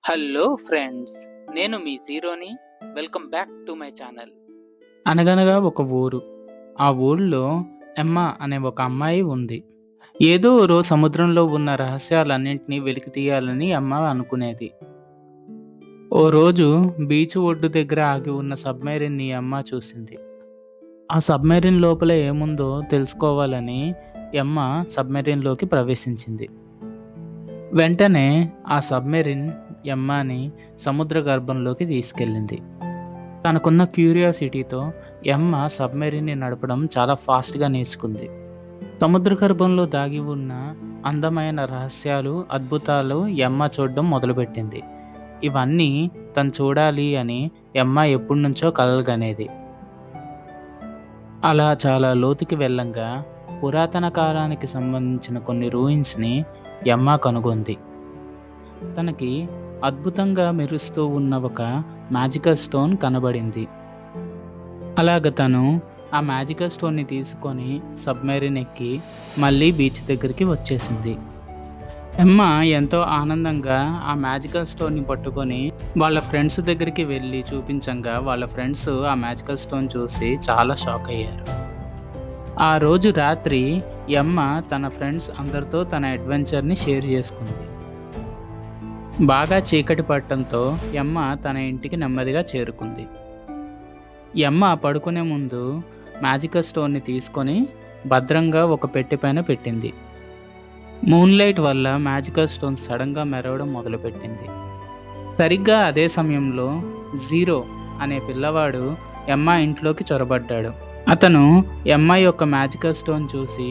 Hello friends, నేను మీ జీరోని. Welcome back to my channel. అనగనగా ఒక ఊరు. ఆ ఊళ్ళో ఎమ్మ అనే ఒక అమ్మాయి ఉంది. ఏదో ఓ రోజు సముద్రంలో ఉన్న రహస్యాలన్నింటినీ వెలికి తీయాలని ఎమ్మ అనుకునేది. ఓ రోజు బీచ్ ఒడ్డు దగ్గర ఆగి ఉన్న సబ్మెరీన్ని ఎమ్మ చూసింది. ఆ సబ్మెరీన్ లోపల ఏముందో తెలుసుకోవాలని ఎమ్మ సబ్మెరీన్లోకి ప్రవేశించింది. వెంటనే ఆ సబ్మెరీన్ ఎమ్మని సముద్ర గర్భంలోకి తీసుకెళ్ళింది. తనకున్న క్యూరియాసిటీతో ఎమ్మ సబ్మెరీన్ని నడపడం చాలా ఫాస్ట్గా నేర్చుకుంది. సముద్ర గర్భంలో దాగి ఉన్న అందమైన రహస్యాలు, అద్భుతాలు ఎమ్మ చూడడం మొదలుపెట్టింది. ఇవన్నీ తను చూడాలి అని ఎమ్మ ఎప్పటి నుంచో కలలుగనేది. అలా చాలా లోతుకి వెళ్ళంగా పురాతన కాలానికి సంబంధించిన కొన్ని రూయిన్స్ని ఎమ్మ కనుగొంది. తనకి అద్భుతంగా మెరుస్తూ ఉన్న ఒక మ్యాజికల్ స్టోన్ కనబడింది. అలాగ తను ఆ మ్యాజికల్ స్టోన్ని తీసుకొని సబ్మెరీన్ ఎక్కి మళ్ళీ బీచ్ దగ్గరికి వచ్చేసింది. ఎమ్మ ఎంతో ఆనందంగా ఆ మ్యాజికల్ స్టోన్ని పట్టుకొని వాళ్ళ ఫ్రెండ్స్ దగ్గరికి వెళ్ళి చూపించంగా వాళ్ళ ఫ్రెండ్స్ ఆ మ్యాజికల్ స్టోన్ చూసి చాలా షాక్ అయ్యారు. ఆ రోజు రాత్రి ఎమ్మ తన ఫ్రెండ్స్ అందరితో తన అడ్వెంచర్ని షేర్ చేసుకుంది. బాగా చీకటి పడటంతో ఎమ్మ తన ఇంటికి నెమ్మదిగా చేరుకుంది. ఎమ్మ పడుకునే ముందు మ్యాజికల్ స్టోన్ని తీసుకొని భద్రంగా ఒక పెట్టె పైన పెట్టింది. మూన్లైట్ వల్ల మ్యాజికల్ స్టోన్ సడన్గా మెరవడం మొదలుపెట్టింది. సరిగ్గా అదే సమయంలో జీరో అనే పిల్లవాడు ఎమ్మ ఇంట్లోకి చొరబడ్డాడు. అతను ఎమ్మ యొక్క మ్యాజికల్ స్టోన్ చూసి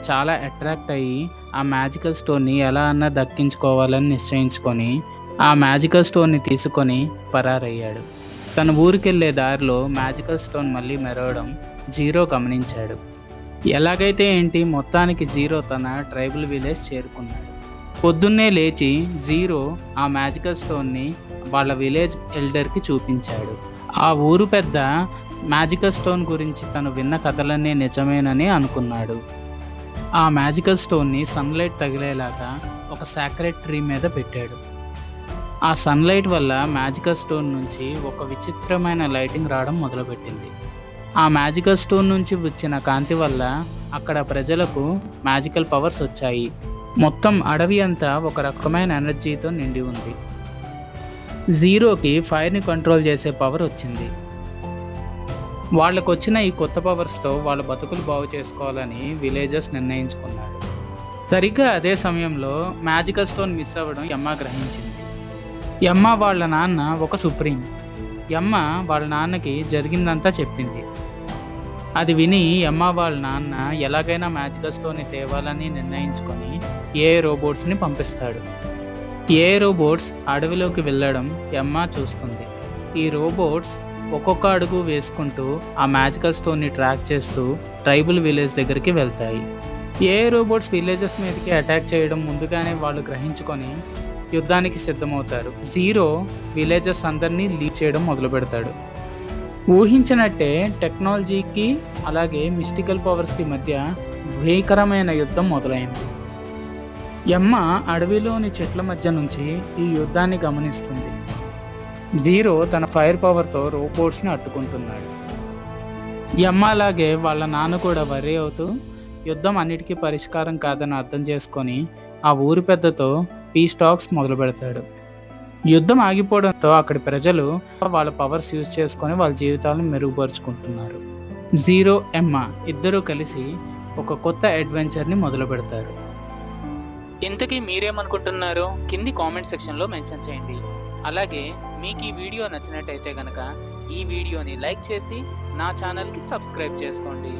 చాలా అట్రాక్ట్ అయ్యి ఆ మ్యాజికల్ స్టోన్ని ఎలా అన్నా దక్కించుకోవాలని నిశ్చయించుకొని ఆ మ్యాజికల్ స్టోన్ని తీసుకొని పరారయ్యాడు. తన ఊరికెళ్ళే దారిలో మ్యాజికల్ స్టోన్ మళ్ళీ మెరవడం జీరో గమనించాడు. ఎలాగైతే ఏంటి, మొత్తానికి జీరో తన ట్రైబల్ విలేజ్ చేరుకున్నాడు. పొద్దున్నే లేచి జీరో ఆ మ్యాజికల్ స్టోన్ని వాళ్ళ విలేజ్ ఎల్డర్కి చూపించాడు. ఆ ఊరు పెద్ద మ్యాజికల్ స్టోన్ గురించి తను విన్న కథలన్నీ నిజమేనని అనుకున్నాడు. ఆ మ్యాజికల్ స్టోన్ని సన్లైట్ తగిలేలాగా ఒక సాక్రెడ్ ట్రీ మీద పెట్టాడు. ఆ సన్లైట్ వల్ల మ్యాజికల్ స్టోన్ నుంచి ఒక విచిత్రమైన లైటింగ్ రావడం మొదలుపెట్టింది. ఆ మ్యాజికల్ స్టోన్ నుంచి వచ్చిన కాంతి వల్ల అక్కడ ప్రజలకు మ్యాజికల్ పవర్స్ వచ్చాయి. మొత్తం అడవి అంతా ఒక రకమైన ఎనర్జీతో నిండి ఉంది. జీరోకి ఫైర్ని కంట్రోల్ చేసే పవర్ వచ్చింది. వాళ్ళకు వచ్చిన ఈ కొత్త పవర్స్తో వాళ్ళ బతుకులు బాగు చేసుకోవాలని విలేజర్స్ నిర్ణయించుకున్నారు. సరిగ్గా అదే సమయంలో మ్యాజికల్ స్టోన్ మిస్ అవ్వడం ఎమ్మ గ్రహించింది. ఎమ్మ వాళ్ళ నాన్న ఒక సుప్రీం. ఎమ్మ వాళ్ళ నాన్నకి జరిగిందంతా చెప్పింది. అది విని ఎమ్మ వాళ్ళ నాన్న ఎలాగైనా మ్యాజికల్ స్టోన్ని తేవాలని నిర్ణయించుకొని ఏఐ రోబోట్స్ని పంపిస్తాడు. ఏఐ రోబోట్స్ అడవిలోకి వెళ్ళడం ఎమ్మ చూస్తుంది. ఈ రోబోట్స్ ఒక్కొక్క అడుగు వేసుకుంటూ ఆ మ్యాజికల్ స్టోన్ని ట్రాక్ చేస్తూ ట్రైబల్ విలేజ్ దగ్గరికి వెళ్తాయి. ఏఐ రోబోట్స్ విలేజెస్ మీదకి అటాక్ చేయడం ముందుగానే వాళ్ళు గ్రహించుకొని యుద్ధానికి సిద్ధమవుతారు. జీరో విలేజెస్ అందరినీ లీడ్ చేయడం మొదలు పెడతాడు. ఊహించినట్టే టెక్నాలజీకి అలాగే మిస్టికల్ పవర్స్కి మధ్య భీకరమైన యుద్ధం మొదలైంది. ఎమ్మ అడవిలోని చెట్ల మధ్య నుంచి ఈ యుద్ధాన్ని గమనిస్తుంది. జీరో తన ఫైర్ పవర్తో రోబోట్స్ని అడ్డుకుంటున్నాడు. ఎమ్మ అలాగే వాళ్ళ నాన్న కూడా వర్రీ అవుతూ యుద్ధం అన్నిటికీ పరిష్కారం కాదని అర్థం చేసుకొని ఆ ఊరి పెద్దతో పీస్ టాక్స్ మొదలు పెడతాడు. యుద్ధం ఆగిపోవడంతో అక్కడి ప్రజలు వాళ్ళ పవర్స్ యూజ్ చేసుకొని వాళ్ళ జీవితాలను మెరుగుపరుచుకుంటున్నారు. జీరో ఎమ్మ ఇద్దరూ కలిసి ఒక కొత్త అడ్వెంచర్ని మొదలు పెడతారు. ఇంతకీ మీరేమనుకుంటున్నారో కింది కామెంట్ సెక్షన్లో మెన్షన్ చేయండి. అలాగే మీకు ఈ వీడియో నచ్చినట్టయితే కనుక ఈ వీడియోని లైక్ చేసి నా ఛానల్కి సబ్స్క్రైబ్ చేసుకోండి.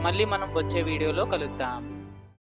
మళ్ళీ మనం వచ్చే వీడియోలో కలుద్దాం.